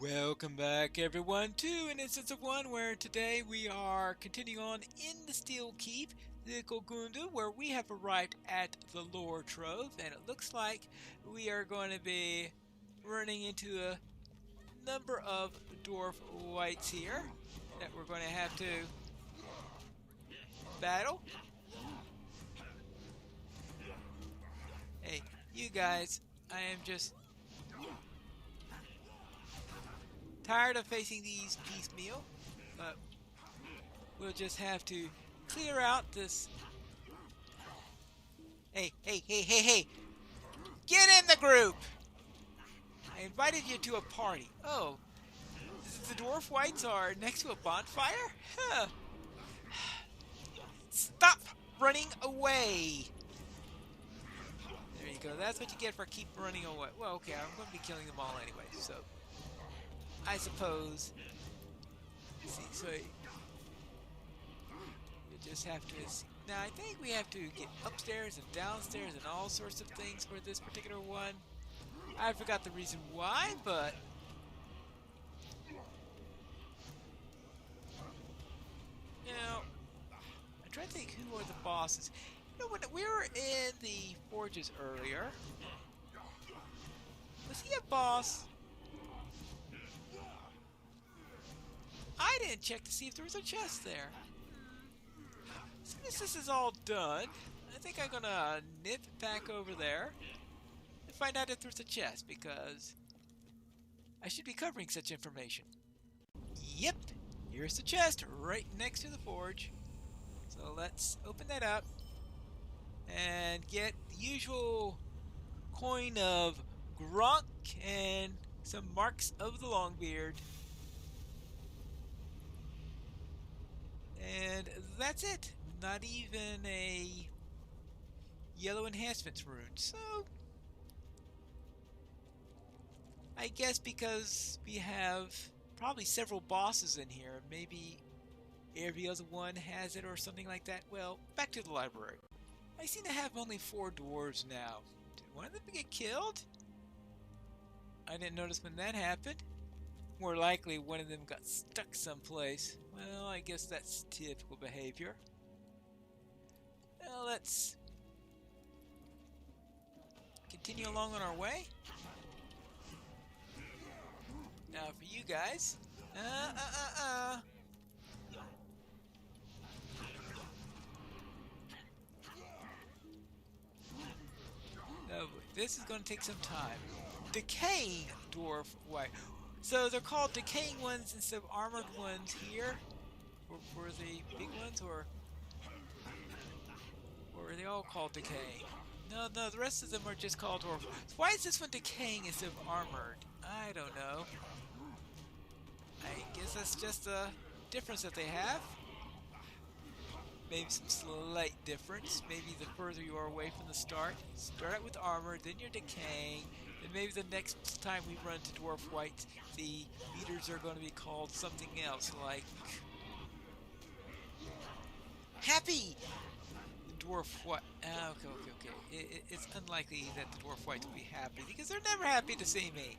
Welcome back everyone to an instance of one where today we are continuing on in the Steel Keep, the Kogundu, where we have arrived at the Lore Trove, and it looks like we are going to be running into a number of dwarf wights here that we're going to have to battle. Hey, you guys, I am just tired of facing these piecemeal, but we'll just have to clear out this. Hey! Get in the group! I invited you to a party. Oh, the dwarf wights are next to a bonfire? Huh. Stop running away! There you go. That's what you get for keep running away. Well, okay, I'm going to be killing them all anyway, so I suppose. See, so you just have to. Now I think we have to get upstairs and downstairs and all sorts of things for this particular one. I forgot the reason why, but you know, I'm trying to think who are the bosses. You know, when we were in the forges earlier, was he a boss? I didn't check to see if there was a chest there. Since this is all done, I think I'm gonna nip back over there and find out if there's a chest, because I should be covering such information. Yep, here's the chest right next to the forge. So let's open that up and get the usual coin of Gronk and some marks of the Longbeard. And that's it. Not even a yellow enhancements rune. So I guess because we have probably several bosses in here, maybe every other one has it or something like that. Well, back to the library. I seem to have only 4 dwarves now. Did one of them get killed? I didn't notice when that happened. More likely one of them got stuck someplace. Well, I guess that's typical behavior. Well, let's continue along on our way. Now for you guys. Oh, this is going to take some time. Decaying dwarf wight. So they're called decaying ones instead of armored ones here? For the big ones, or are they all called decaying? No, the rest of them are just called dwarf. Why is this one decaying instead of armored? I don't know. I guess that's just a difference that they have. Maybe some slight difference. Maybe the further you are away from the start out with armor, then you're decaying. Then maybe the next time we run to dwarf wight, the meters are going to be called something else, like happy dwarf wight. Okay. It's unlikely that the dwarf wight will be happy because they're never happy to see me.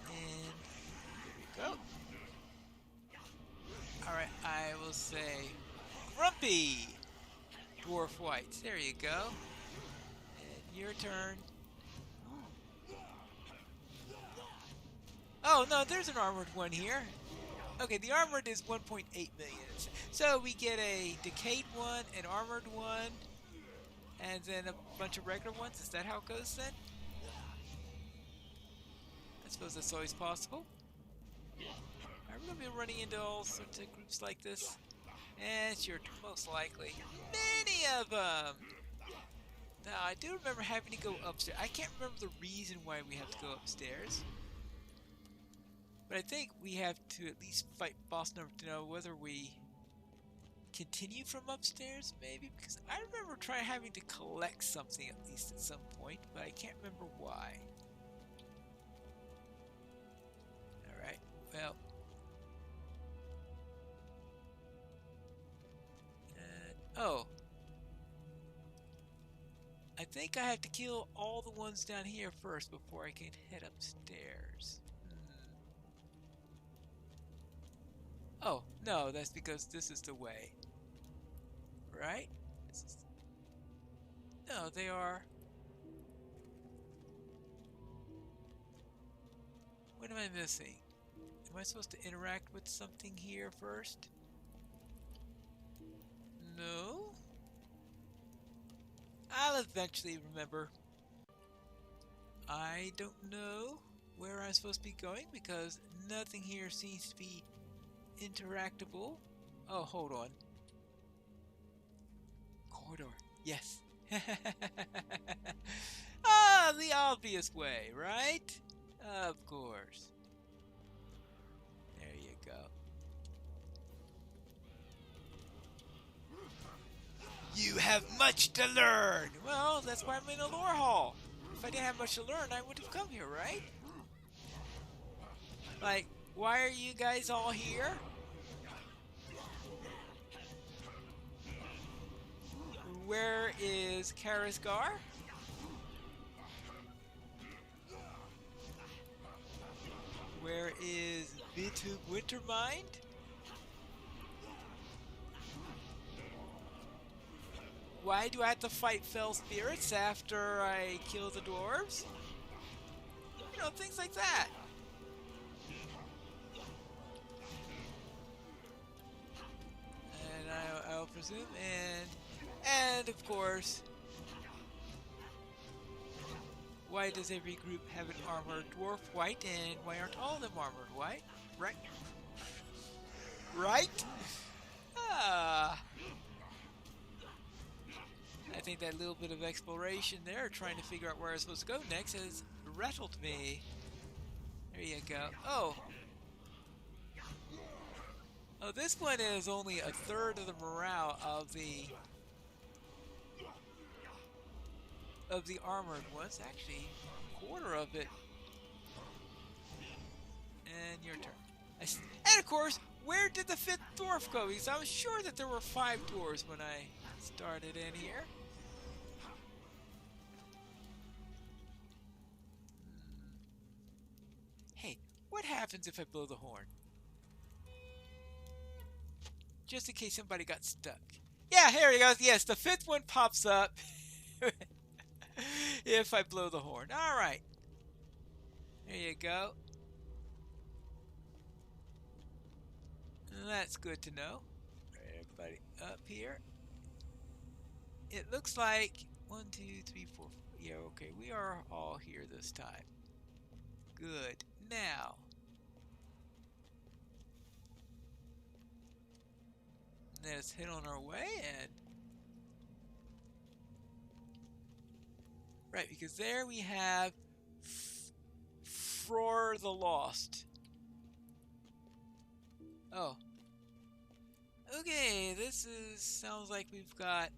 And here we go. Alright, I will say grumpy dwarf wights. There you go. And your turn. Oh no, there's an armored one here. Okay, the armored is 1.8 million. So we get a decayed one, an armored one, and then a bunch of regular ones. Is that how it goes then? I suppose that's always possible. I'm going to be running into all sorts of groups like this. And sure, most likely. Many of them! Now, I do remember having to go upstairs. I can't remember the reason why we have to go upstairs. But I think we have to at least fight boss number to know whether we continue from upstairs, maybe? Because I remember having to collect something at least at some point, but I can't remember why. Alright, well. Oh. I think I have to kill all the ones down here first before I can head upstairs. Oh, no, that's because this is the way. Right? No, they are... What am I missing? Am I supposed to interact with something here first? No? I'll eventually remember. I don't know where I'm supposed to be going because nothing here seems to be interactable. Oh, hold on. Corridor. Yes. Ah, the obvious way, right? Of course. There you go. You have much to learn! Well, that's why I'm in a lore hall. If I didn't have much to learn, I would have come here, right? Like, why are you guys all here? Where is Karazgar? Where is Vitug Wintermind? Why do I have to fight fell spirits after I kill the dwarves? You know, things like that. And I'll presume, and of course, why does every group have an armored dwarf white, and why aren't all of them armored white? Right? Right? Ah. I think that little bit of exploration there, trying to figure out where I'm supposed to go next, has rattled me. There you go. Oh. Oh, this one is only a third of the morale of the armored ones. Actually, a quarter of it. And your turn. And of course, where did the 5th dwarf go? Because I was sure that there were 5 dwarves when I started in here. Hey, what happens if I blow the horn? Just in case somebody got stuck. Yeah, here he goes. Yes, the 5th one pops up if I blow the horn. All right. There you go. That's good to know. Everybody up here. It looks like 1, 2, 3, 4. Yeah, okay. We are all here this time. Good. Now. Let's head on our way and... Right, because there we have Fror the Lost. Oh. Okay, sounds like we've got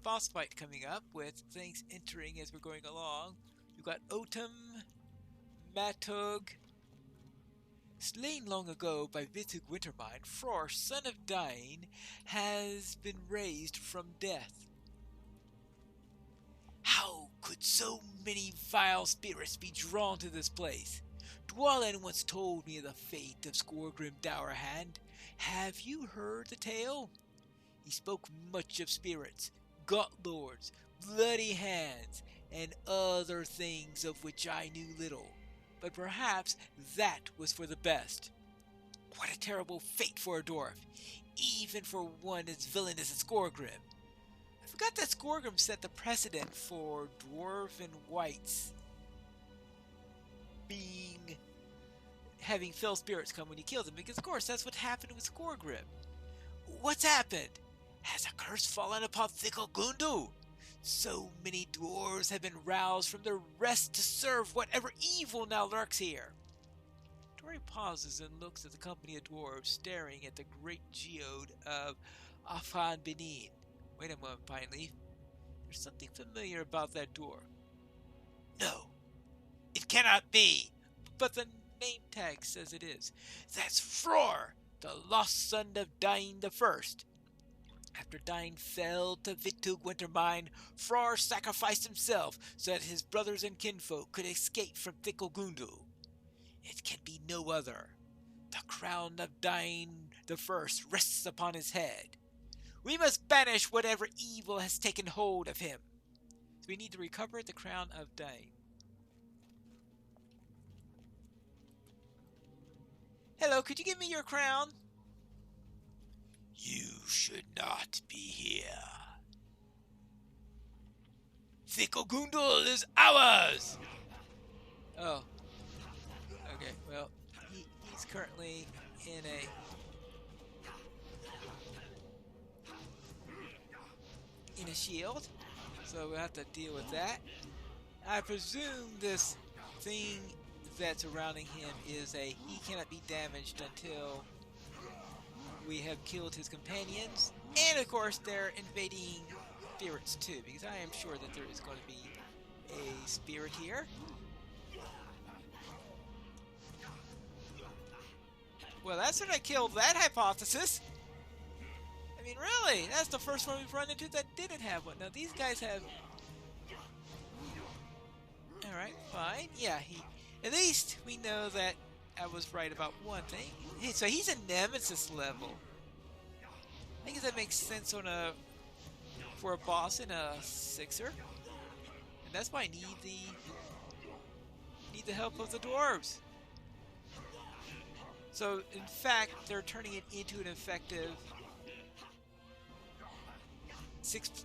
boss fight coming up with things entering as we're going along. We've got Otum, Matug. Slain long ago by Vitug Wintermind, Fror, son of Dain, has been raised from death. How could so many vile spirits be drawn to this place? Dwalin once told me of the fate of Skorgrim Dourhand. Have you heard the tale? He spoke much of spirits, gut lords, bloody hands, and other things of which I knew little. But perhaps that was for the best. What a terrible fate for a dwarf, even for one as villainous as Skorgrim. I forgot that Skorgrim set the precedent for dwarven whites having fell spirits come when you kill them, because of course that's what happened with Skorgrim. What's happened? Has a curse fallen upon Thikkel Gundu? So many dwarves have been roused from their rest to serve whatever evil now lurks here. Tori pauses and looks at the company of dwarves staring at the great geode of Afan Benin. Wait a moment, Pineleaf. There's something familiar about that door. No, it cannot be. But the name tag says it is. That's Fror, the lost son of Dain the First. After Dain fell to Vittug Wintermine, Fror sacrificed himself so that his brothers and kinfolk could escape from Thickelgundel. It can be no other. The crown of Dain the First rests upon his head. We must banish whatever evil has taken hold of him. So we need to recover the crown of Dain. Hello, could you give me your crown? You should not be here. Thickelgundel is ours! Oh. Okay, well, he's currently in a shield, so we'll have to deal with that. I presume this thing that's surrounding him is he cannot be damaged until we have killed his companions, and of course they're invading spirits too, because I am sure that there is going to be a spirit here. Well, that's when I killed that hypothesis. I mean, really, that's the first one we've run into that didn't have one. Now these guys have. All right, fine. Yeah, at least we know that I was right about one thing. Hey, so he's a Nemesis level. I guess that makes sense for a boss in a 6er, and that's why I need the help of the dwarves. So in fact, they're turning it into an effective six.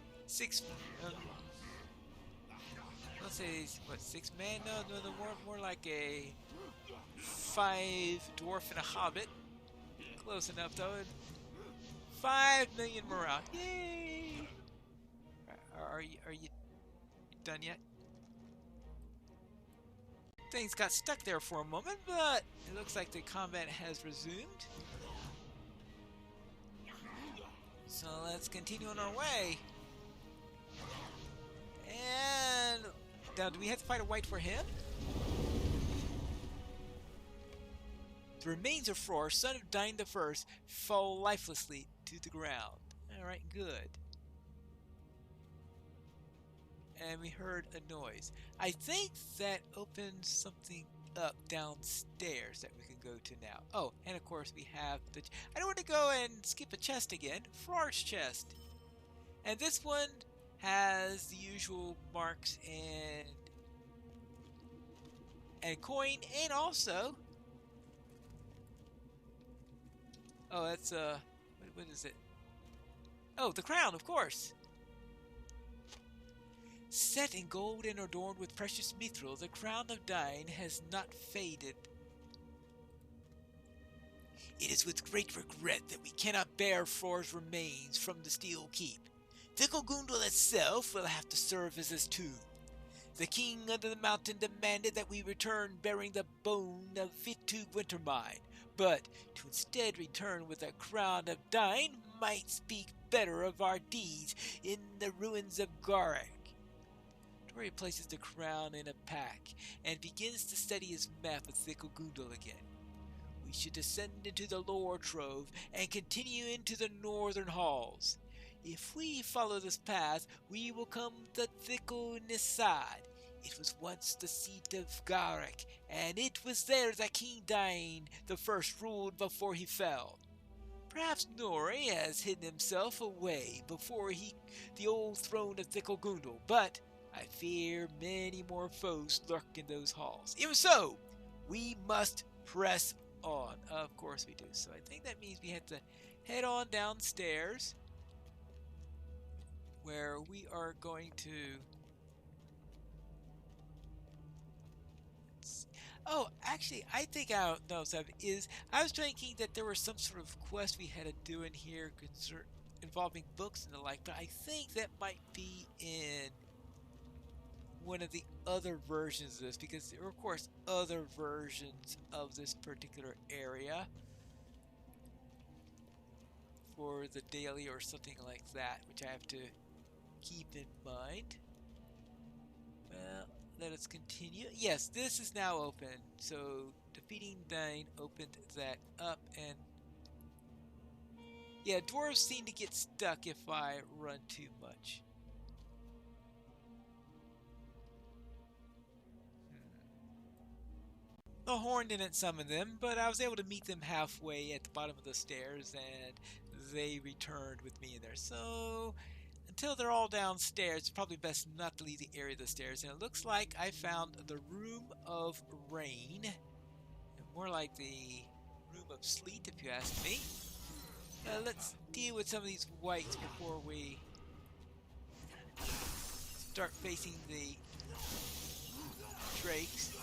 Let's say what, 6 man? No, more like a 5 dwarf and a hobbit. Close enough though. 5 million morale. Yay! Are you done yet? Things got stuck there for a moment, but it looks like the combat has resumed. So let's continue on our way. And now, do we have to fight a white for him? The remains of Fror, son of Dain the First, fall lifelessly to the ground. Alright, good. And we heard a noise. I think that opens something up downstairs that we can go to now. Oh, and of course we have the... I don't want to go and skip a chest again. Fror's chest. And this one has the usual marks and coin, and also... Oh, that's, what is it? Oh, the crown, of course! Set in gold and adorned with precious mithril, the crown of Dain has not faded. It is with great regret that we cannot bear Fror's remains from the Steel Keep. Thickelgundel itself will have to serve as his tomb. The king under the mountain demanded that we return bearing the bone of Vittug Wintermine, but to instead return with a crown of Dain might speak better of our deeds in the ruins of Garek. Tori places the crown in a pack and begins to study his map of Thickelgundel again. We should descend into the Lore Trove and continue into the northern halls. If we follow this path, we will come to Thickel Nisad. It was once the seat of Garek, and it was there that King Dain the First ruled before he fell. Perhaps Nori has hidden himself away before the old throne of Thickelgundel, but I fear many more foes lurk in those halls. Even so, we must press on. Of course we do. So I think that means we have to head on downstairs, where we are going to... Oh, actually, I think I don't know something is... I was thinking that there was some sort of quest we had to do in here involving books and the like, but I think that might be in one of the other versions of this, because there are, of course, other versions of this particular area for the daily or something like that, which I have to keep in mind. Well, let us continue. Yes, this is now open. So defeating Dain opened that up, and Yeah, dwarves seem to get stuck if I run too much. The horn didn't summon them, but I was able to meet them halfway at the bottom of the stairs, and they returned with me in there. So, until they're all downstairs, it's probably best not to leave the area of the stairs. And it looks like I found the Room of Rain. More like the Room of Sleet, if you ask me. Let's deal with some of these whites before we start facing the drakes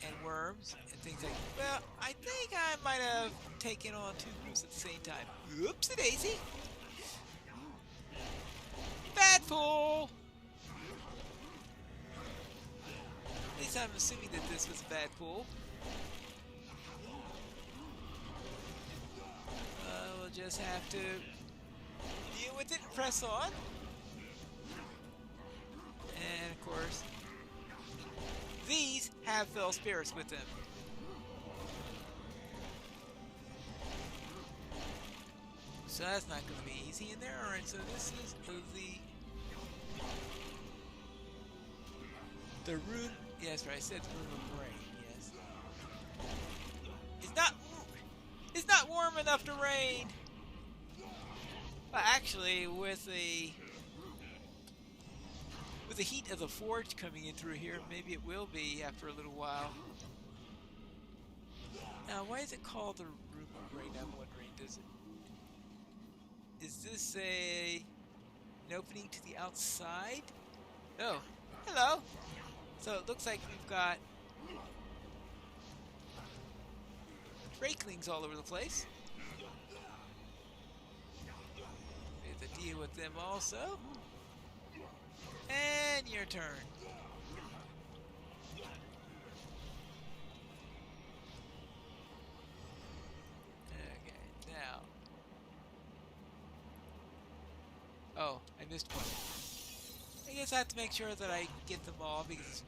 and worms and things like that. Well, I think I might have taken on two groups at the same time. Oopsie daisy! Bad fool! At least I'm assuming that this was a bad pool. We'll just have to deal with it and press on. And of course, these have fell spirits with them. So that's not going to be easy in there. Alright, so this is the room. Yes, right. I said the room of rain. Yes. It's not warm enough to rain. Well, actually, with the heat of the forge coming in through here, maybe it will be after a little while. Now, why is it called the room of rain? I'm wondering. Is this an opening to the outside? Oh, hello. So it looks like we've got drakelings all over the place. We have to deal with them also. And your turn. Okay, now. Oh, I missed one. I guess I have to make sure that I get them all because...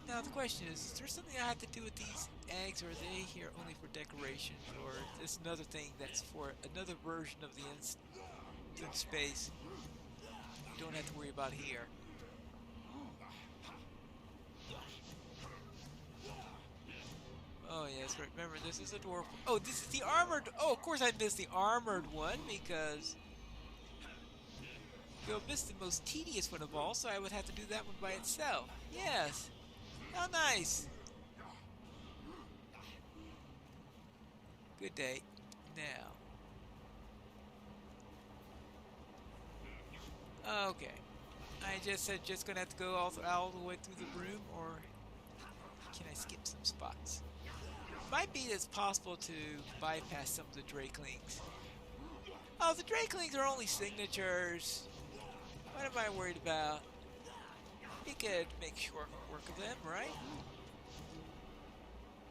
Now the question is there something I have to do with these eggs, or are they here only for decoration, or is this another thing that's for another version of the instant space you don't have to worry about here? Oh yes, right. Remember this is a dwarf. Oh, this is the armored. Oh, of course I missed the armored one because you'll miss the most tedious one of all, so I would have to do that one by itself. Yes. How nice. Good day. Now. Okay. I just said just gonna have to go all the way through the room, or can I skip some spots? Might be it's possible to bypass some of the drakelings. Oh, the drakelings are only signatures. What am I worried about? We could make short work of them, right?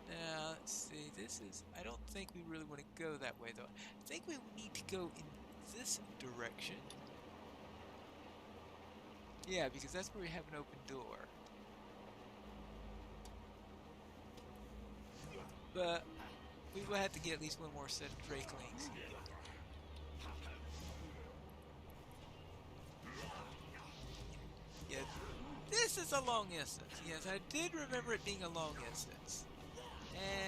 Now, let's see. This is... I don't think we really want to go that way, though. I think we need to go in this direction. Yeah, because that's where we have an open door. But we will have to get at least one more set of drakelings. Yeah, this is a long instance. Yes, I did remember it being a long instance.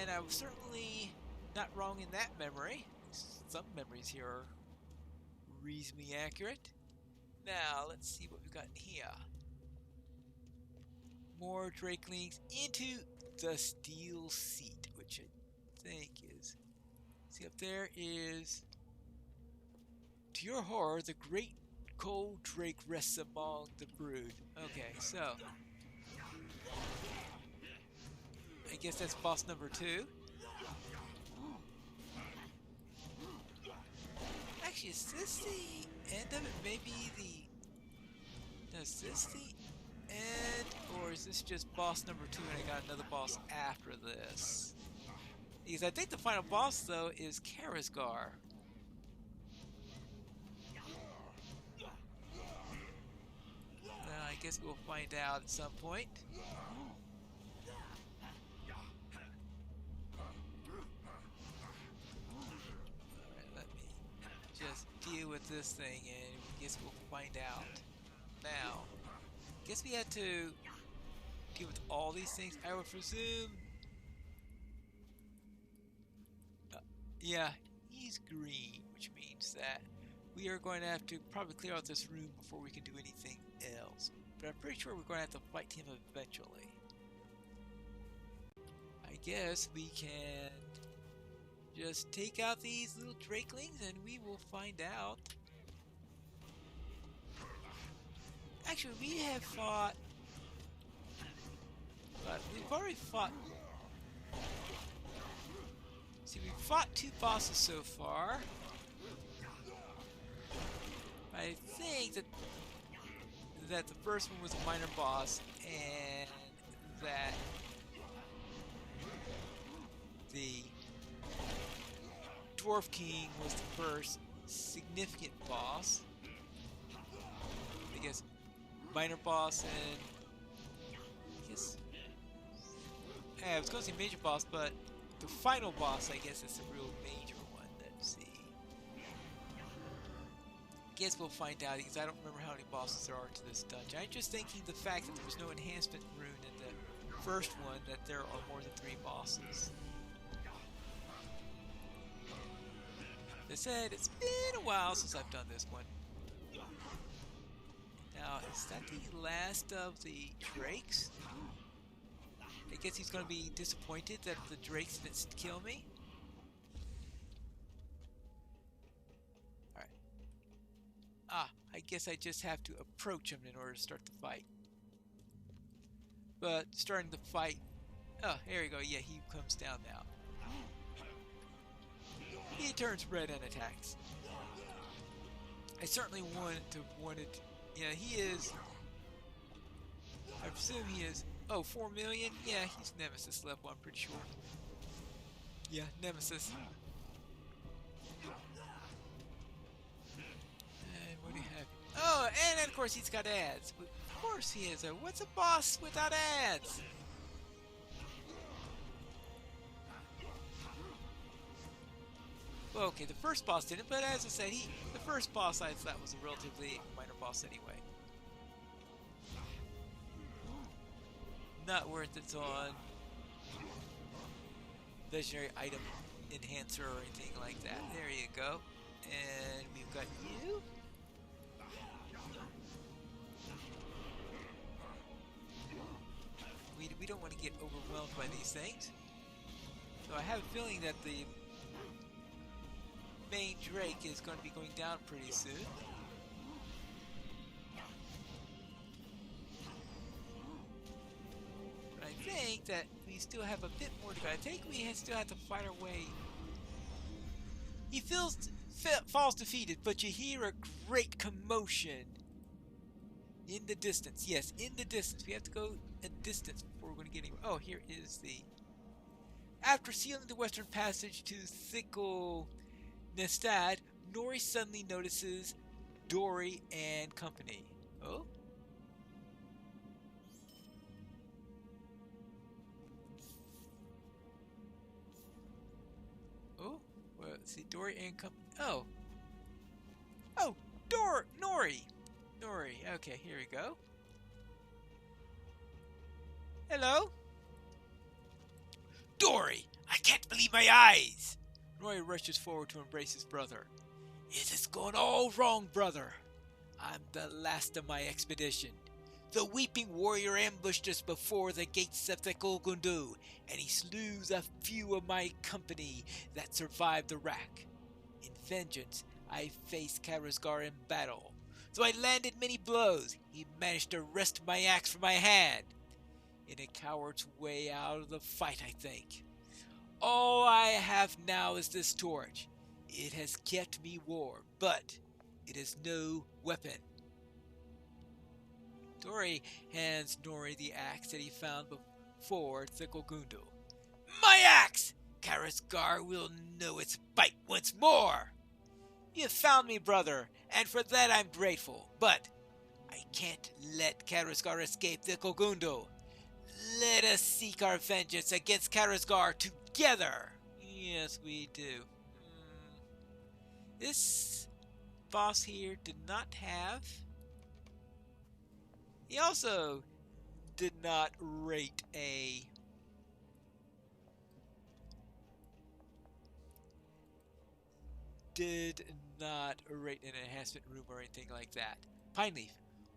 And I was certainly not wrong in that memory. Some memories here are reasonably accurate. Now, let's see what we've got in here. More drakelings into the steel seat, which I think is... See, up there is... To your horror, the great cold drake rests among the brood. Okay, so... I guess that's boss number 2. Actually, is this the end of it? Maybe the... Is this the end? Or is this just boss number 2 and I got another boss after this? Because I think the final boss, though, is Karazgar. I guess we'll find out at some point. with this thing, and I guess we'll find out. Now, guess we had to deal with all these things. I would presume. Yeah, he's green, which means that we are going to have to probably clear out this room before we can do anything else. But I'm pretty sure we're going to have to fight him eventually. I guess we can just take out these little drakelings and we will find out. Actually, we have fought... But we've already fought... See, we've fought 2 bosses so far. I think that the first one was a minor boss, and that the Dwarf King was the first significant boss. I guess minor boss and I guess I was going to say major boss, but the final boss I guess is the real major one. Let's see. Guess we'll find out because I don't remember how many bosses there are to this dungeon. I'm just thinking the fact that there was no enhancement rune in the first one, that there are more than 3 bosses. As I said, it's been a while since I've done this one. Now, is that the last of the drakes? I guess he's going to be disappointed that the drakes didn't kill me. Alright. I guess I just have to approach him in order to start the fight. But starting the fight... Oh, here we go. Yeah, he comes down now. He turns red and attacks. I certainly wanted... Yeah, he is... I presume he is... Oh, 4 million? Yeah, he's Nemesis level, I'm pretty sure. Yeah, Nemesis. And what do you have? Oh, and then of course he's got ads. Of course he is. What's a boss without ads? Well, okay, the first boss didn't, but as I said, the first boss I thought was a relatively minor boss anyway. Not worth its on legendary item enhancer or anything like that. There you go. And we've got you. We don't want to get overwhelmed by these things. So I have a feeling that the main Drake is going to be going down pretty soon. But I think that we still have a bit more to go. I think we still have to fight our way. He falls defeated, but you hear a great commotion in the distance. Yes, in the distance. We have to go a distance before we're going to get anywhere. Oh, here is the... After sealing the western passage to Thickle Nestad, Nori suddenly notices Dory and company. Oh? Oh? Well, let's see, Dory and company. Oh! Oh! Nori! Nori. Okay, here we go. Hello? Dory! I can't believe my eyes! Roy rushes forward to embrace his brother. It has gone all wrong, brother. I'm the last of my expedition. The Weeping Warrior ambushed us before the gates of the Golgundu, and he slews a few of my company that survived the rack. In vengeance, I faced Karasgar in battle. Though I landed many blows, he managed to wrest my axe from my hand. In a coward's way out of the fight, I think. All I have now is this torch. It has kept me warm, but it is no weapon. Dory hands Nori the axe that he found before Thickelgundu. My axe! Karasgar will know its bite once more! You have found me, brother, and for that I'm grateful, but I can't let Karasgar escape Thickelgundu. Let us seek our vengeance against Karasgar together! Yes, we do. This boss here did not have. He also did not rate a an enhancement room or anything like that. Pineleaf,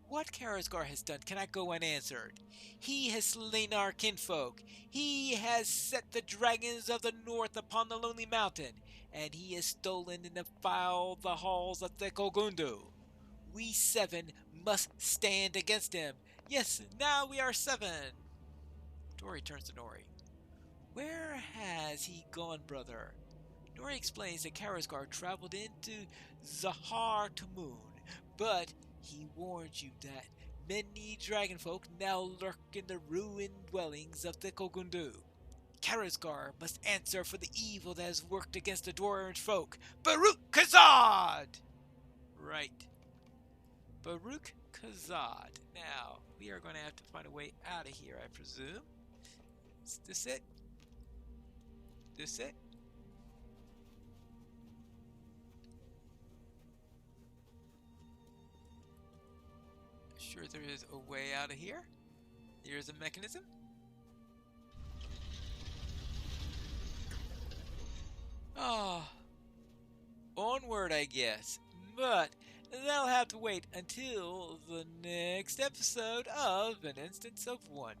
what Karazgar has done cannot go unanswered. He has slain our kinfolk. He has set the dragons of the north upon the lonely mountain, and he has stolen and defiled the halls of the Kogundu. We 7 must stand against him. Yes, now we are 7. Dory turns to Nori. Where has he gone, brother? Nori explains that Karazgar traveled into Zahar Tamun, but he warns you that many dragonfolk now lurk in the ruined dwellings of the Kogundu. Karazgar must answer for the evil that has worked against the dwarven folk. Baruch Kazad! Right. Baruch Kazad. Now, we are going to have to find a way out of here, I presume. Is this it? This it? Sure there is a way out of here. Here's a mechanism. Ah, onward, I guess. But that'll have to wait until the next episode of An Instance of One.